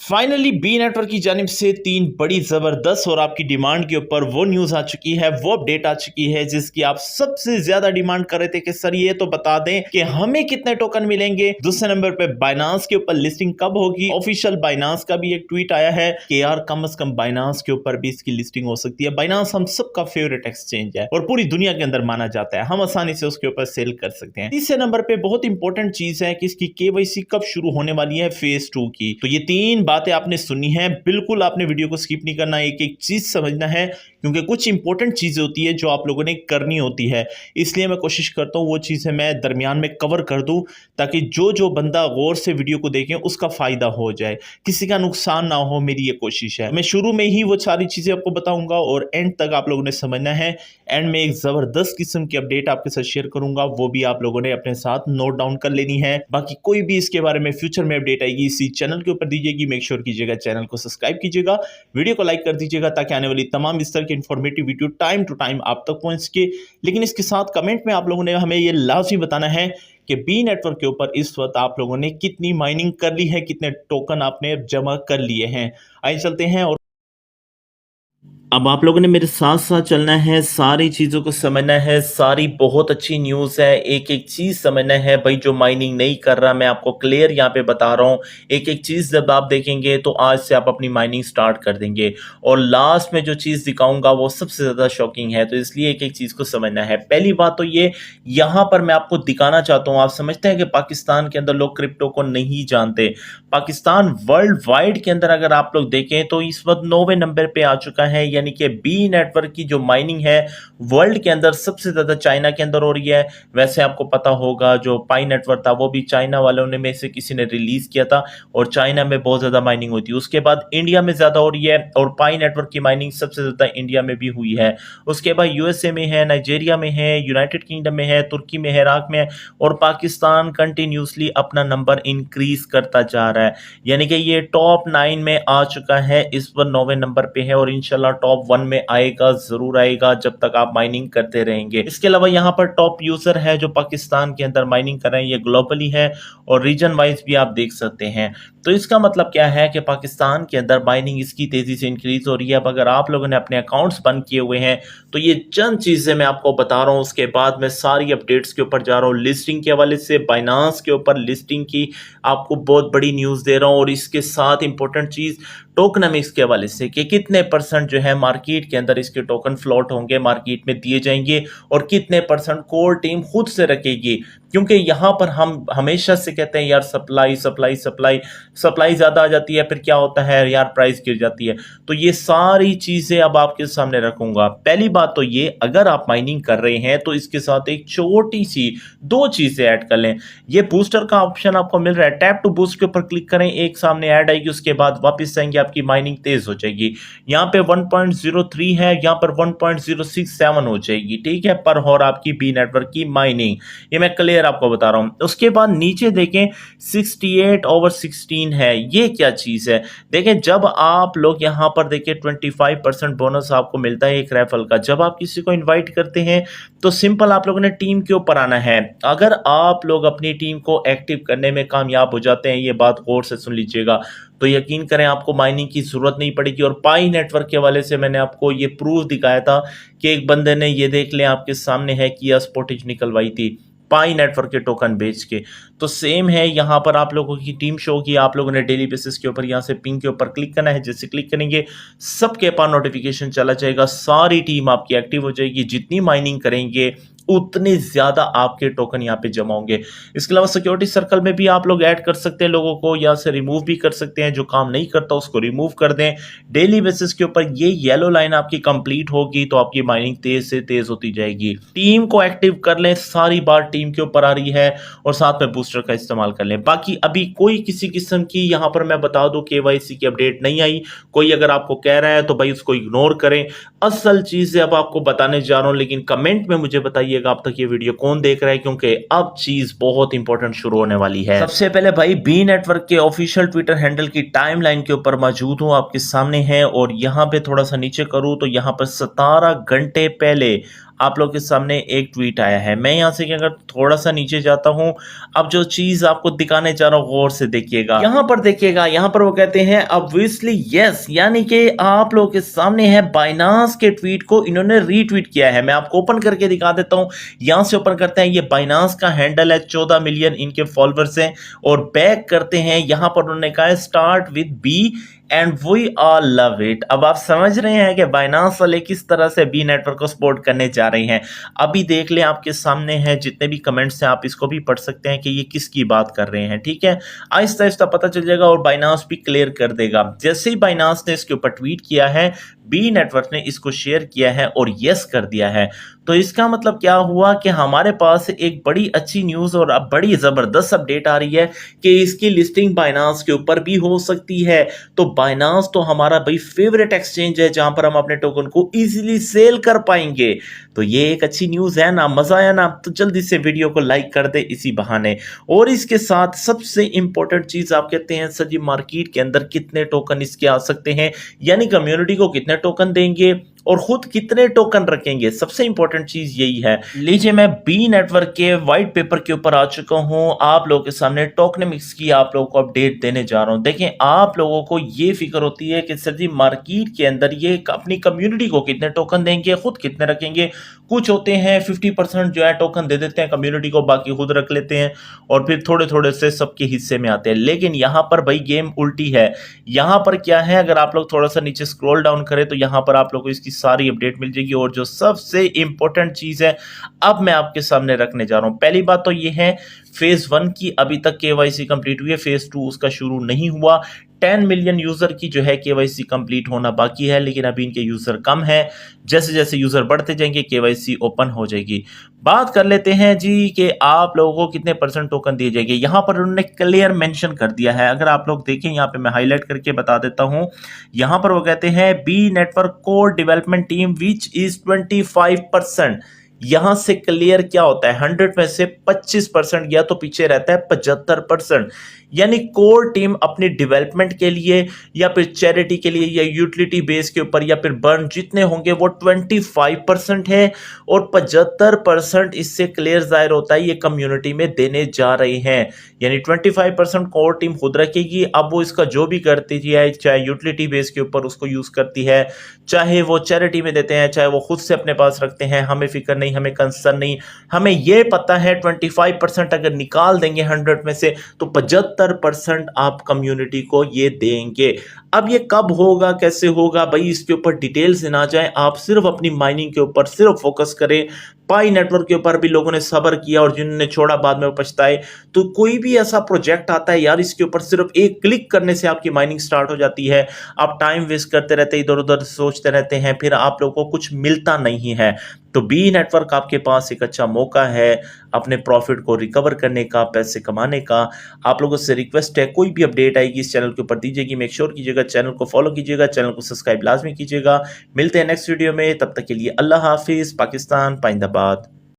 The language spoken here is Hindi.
फाइनली बी नेटवर्क की जानिब से तीन बड़ी जबरदस्त और आपकी डिमांड के ऊपर वो न्यूज आ चुकी है, वो अपडेट आ चुकी है जिसकी आप सबसे ज्यादा डिमांड कर रहे थे कि सर ये तो बता दें कि हमें कितने टोकन मिलेंगे। दूसरे नंबर पे बाइनांस के ऊपर लिस्टिंग कब होगी। ऑफिशियल बाइनांस का भी एक ट्वीट आया है कि यार कम से कम बाइनांस के ऊपर भी इसकी लिस्टिंग हो सकती है। बाइनांस हम सबका फेवरेट एक्सचेंज है और पूरी दुनिया के अंदर माना जाता है, हम आसानी से उसके ऊपर सेल कर सकते हैं। तीसरे नंबर पे बहुत इंपॉर्टेंट चीज है कि इसकी केवाईसी कब शुरू होने वाली है, फेज 2 की। तो ये तीन बातें आपने सुनी है, बिल्कुल आपने वीडियो को स्किप नहीं करना, एक एक चीज समझना है क्योंकि कुछ इंपॉर्टेंट चीजें होती है जो आप लोगों ने करनी होती है। इसलिए मैं कोशिश करता हूं वो चीजें मैं दरमियान में कवर कर दूं ताकि जो बंदा गौर से वीडियो को देखे उसका फायदा हो जाए, किसी का नुकसान ना हो, मेरी ये कोशिश है। मैं शुरू में ही वो सारी चीजें आपको बताऊंगा और एंड तक आप लोगों ने समझना है। एंड में एक जबरदस्त किस्म की अपडेट आपके साथ शेयर करूंगा, वो भी आप लोगों ने अपने साथ नोट डाउन कर लेनी है। बाकी कोई भी इसके बारे में फ्यूचर में अपडेट आएगी इसी चैनल के ऊपर दीजिएगी। मेक श्योर कीजिएगा चैनल को सब्सक्राइब कीजिएगा, वीडियो को लाइक कर दीजिएगा ताकि आने वाली तमाम इस तरह की informative video time to time आप तक पहुंच सके। लेकिन इसके साथ कमेंट में आप लोगों ने हमें यह लाजमी बताना है कि बी नेटवर्क के ऊपर इस वक्त आप लोगों ने कितनी माइनिंग कर ली है, कितने टोकन आपने जमा कर लिए हैं। आइए चलते हैं और अब आप लोगों ने मेरे साथ साथ चलना है, सारी चीज़ों को समझना है। सारी बहुत अच्छी न्यूज़ है, एक एक चीज़ समझना है। भाई जो माइनिंग नहीं कर रहा, मैं आपको क्लियर यहाँ पे बता रहा हूँ, एक एक चीज़ जब आप देखेंगे तो आज से आप अपनी माइनिंग स्टार्ट कर देंगे। और लास्ट में जो चीज़ दिखाऊंगा वो सबसे ज़्यादा शॉकिंग है, तो इसलिए एक एक चीज़ को समझना है। पहली बात तो ये, यहाँ पर मैं आपको दिखाना चाहता हूँ, आप समझते हैं कि पाकिस्तान के अंदर लोग क्रिप्टो को नहीं जानते। पाकिस्तान वर्ल्ड वाइड के अंदर अगर आप लोग देखें तो इस वक्त 9वें नंबर पे आ चुका है, यानी कि बी नेटवर्क की जो माइनिंग है वर्ल्ड के अंदर सबसे ज्यादा चाइना के अंदर हो रही है। वैसे आपको पता होगा जो पाई नेटवर्क था वो भी चाइना वालों ने में से किसी ने रिलीज किया था और चाइना में बहुत ज्यादा माइनिंग होती है। उसके बाद इंडिया में ज्यादा हो रही है और पाई नेटवर्क की माइनिंग सबसे ज्यादा इंडिया में भी हुई है। उसके बाद यूएसए में है, नाइजेरिया में है, यूनाइटेड किंगडम में है, तुर्की में है, इराक में है और पाकिस्तान कंटिन्यूसली अपना नंबर इंक्रीज करता जा रहा है, यानी कि ये टॉप 9 में आ चुका है, इस पर 9वें नंबर पे है और इंशाल्लाह टॉप 1 में आएगा, जरूर आएगा जब तक आप माइनिंग करते रहेंगे। इसके अलावा यहाँ पर टॉप यूजर है जो पाकिस्तान के अंदर माइनिंग कर रहे हैं, ये ग्लोबली है और रीजन वाइज भी आप देख सकते हैं। तो इसका मतलब क्या है कि पाकिस्तान के अंदर माइनिंग इसकी तेजी से इंक्रीज हो रही है। अब अगर आप लोगों ने अपने अकाउंट्स बंद किए हुए हैं तो ये चंद चीजें मैं आपको बता रहा हूं, उसके बाद मैं सारी अपडेट्स के ऊपर जा रहा हूं। लिस्टिंग के हवाले से बाइनांस के ऊपर लिस्टिंग की आपको बहुत बड़ी न्यूज दे रहा हूं और इसके साथ इंपॉर्टेंट चीज टोकनमिक्स के हवाले से कि कितने परसेंट जो है मार्केट के अंदर इसके टोकन फ्लोट होंगे, मार्केट में दिए जाएंगे और कितने परसेंट कोर टीम खुद से रखेगी। क्योंकि यहां पर हम हमेशा से कहते हैं यार सप्लाई सप्लाई सप्लाई सप्लाई ज्यादा आ जाती है, फिर क्या होता है यार प्राइस गिर जाती है। तो ये सारी चीजें अब आपके सामने रखूंगा। पहली बात तो ये, अगर आप माइनिंग कर रहे हैं तो इसके साथ एक छोटी सी दो चीजें ऐड कर लें। ये बूस्टर का ऑप्शन आपको मिल रहा है, टैप टू बूस्ट के ऊपर क्लिक करें, एक सामने ऐड आएगी, उसके बाद वापस जाएंगे, आपकी माइनिंग तेज हो जाएगी। यहाँ पे 1.03 है, यहाँ पर 1.067 हो जाएगी, ठीक है, पर हॉर आपकी बी नेटवर्क की माइनिंग। ये मैं क्लियर आपको बता रहा हूं। उसके बाद नीचे देखें 68/16 है, ये क्या चीज है। देखें जब आप लोग यहां पर देखें 25% बोनस आपको मिलता है एक रेफल का। जब आप किसी को इनवाइट करते हैं तो सिंपल आप लोगों ने टीम के ऊपर आना है। अगर आप लोग अपनी टीम को एक्टिव करने में कामयाब हो जाते हैं, ये बात गौर से सुन लीजिएगा, तो यकीन करें आपको माइनिंग की जरूरत नहीं पड़ेगी। और पाई नेटवर्क के हवाले से मैंने आपको ये प्रूफ दिखाया था कि एक बंदे ने, ये देख लें आपके सामने है, किया स्पोर्टेज निकलवाई थी पाई नेटवर्क के टोकन बेच के। तो सेम है यहाँ पर आप लोगों की टीम शो की, आप लोगों ने डेली बेसिस के ऊपर यहाँ से पिंग के ऊपर क्लिक करना है। जैसे क्लिक करेंगे सबके पास नोटिफिकेशन चला जाएगा, सारी टीम आपकी एक्टिव हो जाएगी। जितनी माइनिंग करेंगे उतने ज्यादा आपके टोकन यहाँ पे जमा होंगे। इसके अलावा सिक्योरिटी सर्कल में भी आप लोग ऐड कर सकते हैं लोगों को, या से रिमूव भी कर सकते हैं, जो काम नहीं करता उसको रिमूव कर दें। डेली बेसिस के ऊपर ये येलो लाइन आपकी कंप्लीट होगी तो आपकी माइनिंग तेज से तेज होती जाएगी। टीम को एक्टिव कर लें, सारी बात टीम के ऊपर आ रही है और साथ में बूस्टर का इस्तेमाल कर लें। बाकी अभी कोई किसी किस्म की, यहाँ पर मैं बता दूं, केवाईसी की अपडेट नहीं आई। कोई अगर आपको कह रहा है तो भाई उसको इग्नोर करें, असल चीजें अब आपको बताने जा रहा हूं। लेकिन कमेंट में मुझे बताइए अब तक ये वीडियो कौन देख रहा है, क्योंकि अब चीज बहुत इंपॉर्टेंट शुरू होने वाली है। सबसे पहले भाई बी नेटवर्क के ऑफिशियल ट्विटर हैंडल की टाइमलाइन के ऊपर मौजूद हूं, आपके सामने है, और यहां पे थोड़ा सा नीचे करूं तो यहां पर 17 घंटे पहले आप लोग के सामने एक ट्वीट आया है। मैं यहाँ से अगर थोड़ा सा नीचे जाता हूँ, अब जो चीज आपको दिखाने जा रहा हूँ गौर से देखिएगा। यहाँ पर देखिएगा, यहाँ पर वो कहते हैं ऑब्वियसली यस, यानी कि आप लोग के सामने है बाइनांस के ट्वीट को इन्होंने रीट्वीट किया है। मैं आपको ओपन करके दिखा देता हूँ। यहाँ से ओपन करते हैं, ये बाइनांस का हैंडल है, 14 मिलियन इनके फॉलोअर्स हैं। और बैक करते हैं, यहाँ पर उन्होंने कहा है start with B and we all love it. अब आप समझ रहे हैं कि बाइनांस वाले किस तरह से बी नेटवर्क को सपोर्ट करने जा रहे हैं। अभी देख लें, आपके सामने है जितने भी कमेंट्स हैं, आप इसको भी पढ़ सकते हैं कि ये किसकी बात कर रहे हैं। ठीक है, आहिस्ता आहिस्ता पता चल जाएगा और बाइनांस भी क्लियर कर देगा। जैसे ही बाइनांस ने इसके ऊपर ट्वीट किया है, बी नेटवर्क ने इसको शेयर किया है और यस कर दिया है। तो इसका मतलब क्या हुआ कि हमारे पास एक बड़ी अच्छी न्यूज़ और अब बड़ी ज़बरदस्त अपडेट आ रही है कि इसकी लिस्टिंग बाइनांस के ऊपर भी हो सकती है। तो बाइनांस तो हमारा भाई फेवरेट एक्सचेंज है जहां पर हम अपने टोकन को इजीली सेल कर पाएंगे। तो ये एक अच्छी न्यूज़ है ना, मज़ा आया ना? तो जल्दी से वीडियो को लाइक कर दे इसी बहाने। और इसके साथ सबसे इंपॉर्टेंट चीज़, आप कहते हैं सर जी मार्केट के अंदर कितने टोकन इसके आ सकते हैं, यानी कम्युनिटी को कितने टोकन देंगे और खुद कितने टोकन रखेंगे। सबसे इंपॉर्टेंट चीज यही है। लीजिए, मैं बी नेटवर्क के व्हाइट पेपर के ऊपर आ चुका हूं, आप लोगों के सामने टोकनमिक्स की आप लोगों को अपडेट देने जा रहा हूं। देखें, आप लोगों को ये फिक्र होती है कि सर जी मार्केट के अंदर ये अपनी कम्युनिटी को कितने टोकन देंगे, खुद कितने रखेंगे। कुछ होते हैं 50% जो है टोकन दे देते हैं कम्युनिटी को, बाकी खुद रख लेते हैं और फिर थोड़े थोड़े से सबके हिस्से में आते हैं। लेकिन यहाँ पर भाई गेम उल्टी है। यहाँ पर क्या है, अगर आप लोग थोड़ा सा नीचे स्क्रॉल डाउन करें तो यहाँ पर आप लोग को इसकी सारी अपडेट मिल जाएगी। और जो सबसे इंपॉर्टेंट चीज है अब मैं आपके सामने रखने जा रहा हूं, पहली बात तो ये है फेज 1 की अभी तक केवाईसी कंप्लीट हुई है, फेज 2 उसका शुरू नहीं हुआ। 10 मिलियन यूजर की जो है केवाईसी कंप्लीट होना बाकी है, लेकिन अभी इनके यूजर कम है। जैसे जैसे यूजर बढ़ते जाएंगे केवाईसी ओपन हो जाएगी। बात कर लेते हैं जी कि आप लोगों को कितने परसेंट टोकन दिए जाएंगे। यहां पर उन्होंने क्लियर मेंशन कर दिया है, अगर आप लोग देखें यहाँ पे मैं हाईलाइट करके बता देता हूं। यहां पर वो कहते हैं B network core development team which is 25%। यहां से क्लियर क्या होता है, 100 में से 25% गया तो पीछे रहता है 75%। यानी कोर टीम अपनी डेवलपमेंट के लिए या फिर चैरिटी के लिए या यूटिलिटी बेस के ऊपर या फिर बर्न जितने होंगे वो 25% है और 75% इससे क्लियर जाहिर होता है ये कम्युनिटी में देने जा रहे हैं। यानी 25% कोर टीम खुद रखेगी। अब वो इसका जो भी करती है, चाहे यूटिलिटी बेस के ऊपर उसको यूज करती है, चाहे वो चैरिटी में देते हैं, चाहे वो खुद से अपने पास रखते हैं, हमें फिक्र नहीं, हमें कंसर्न नहीं। हमें ये पता है 25% अगर निकाल देंगे 100 में से तो 75% आप कम्युनिटी को ये देंगे। अब ये कब होगा, कैसे होगा भाई, इसके ऊपर डिटेल्स ना जाए, आप सिर्फ अपनी माइनिंग के ऊपर सिर्फ फोकस करें। पाई नेटवर्क के ऊपर भी लोगों ने सब्र किया और जिन्होंने छोड़ा बाद में पछताए। तो कोई भी ऐसा प्रोजेक्ट आता है यार, इसके ऊपर सिर्फ एक क्लिक करने से आपकी माइनिंग स्टार्ट हो जाती है। आप टाइम वेस्ट करते रहते, इधर उधर सोचते रहते हैं, फिर आप लोगों को कुछ मिलता नहीं है। तो बी नेटवर्क आपके पास एक अच्छा मौका है अपने प्रॉफिट को रिकवर करने का, पैसे कमाने का। आप लोगों से रिक्वेस्ट है, कोई भी अपडेट आएगी इस चैनल के ऊपर दीजिएगी, मेक श्योर कीजिएगा चैनल को फॉलो कीजिएगा, चैनल को सब्सक्राइब लाजमी कीजिएगा। मिलते हैं नेक्स्ट वीडियो में, तब तक के लिए अल्लाह हाफिज। पाकिस्तान पाइंदाबाद।